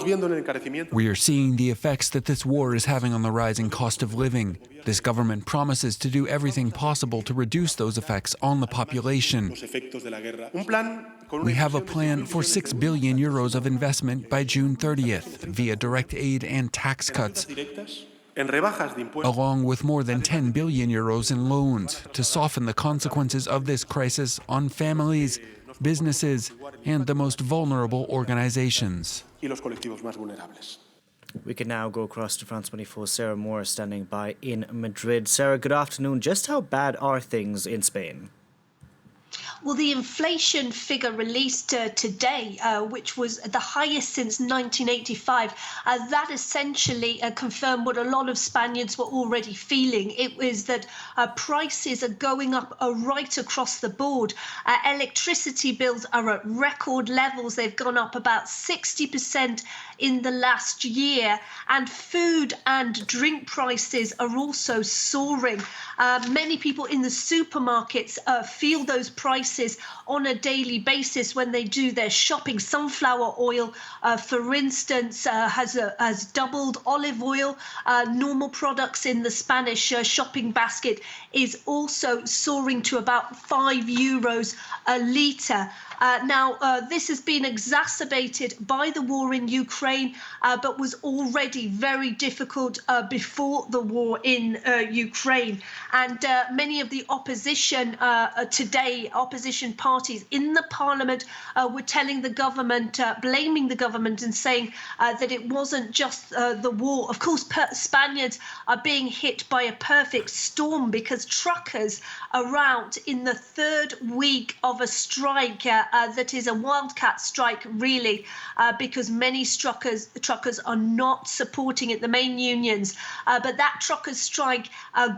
We are seeing the effects that this war is having on the rising cost of living. This government promises to do everything possible to reduce those effects on the population. We have a plan for 6 billion euros of investment by June 30th via direct aid and tax cuts, along with more than 10 billion euros in loans to soften the consequences of this crisis on families, businesses, and the most vulnerable organizations. We can now go across to France 24. Sarah Moore standing by in Madrid. Sarah, good afternoon. Just how bad are things in Spain? Well, the inflation figure released today, which was the highest since 1985, that essentially confirmed what a lot of Spaniards were already feeling. It was that prices are going up right across the board. Electricity bills are at record levels. They've gone up about 60% in the last year. And food and drink prices are also soaring. Many people in the supermarkets feel those prices on a daily basis when they do their shopping. Sunflower oil, for instance, has doubled. Olive oil, normal products in the Spanish shopping basket, is also soaring to about €5 a litre. Now, this has been exacerbated by the war in Ukraine, but was already very difficult before the war in Ukraine. And many of the opposition today, opposition parties in the parliament were telling the government, blaming the government and saying that it wasn't just the war. Of course, Spaniards are being hit by a perfect storm because truckers are out in the third week of a strike that is a wildcat strike, really, because many truckers are not supporting it, the main unions. But that truckers' strike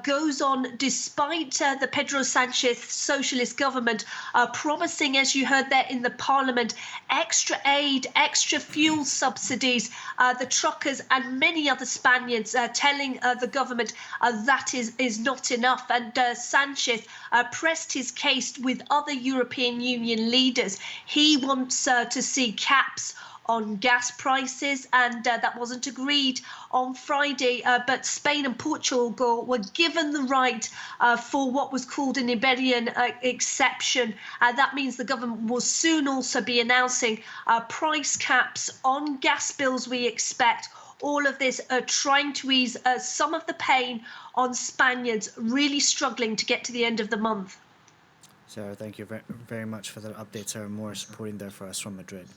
goes on despite the Pedro Sanchez socialist government promising, as you heard there in the parliament, extra aid, extra fuel subsidies. The truckers and many other Spaniards telling the government that is not enough. And Sanchez pressed his case with other European Union leaders. He wants to see caps on gas prices, and that wasn't agreed on Friday. But Spain and Portugal were given the right for what was called an Iberian exception. That means the government will soon also be announcing price caps on gas bills, we expect. All of this trying to ease some of the pain on Spaniards really struggling to get to the end of the month. Sarah, thank you very much for that update. Sarah Moore reporting there for us from Madrid.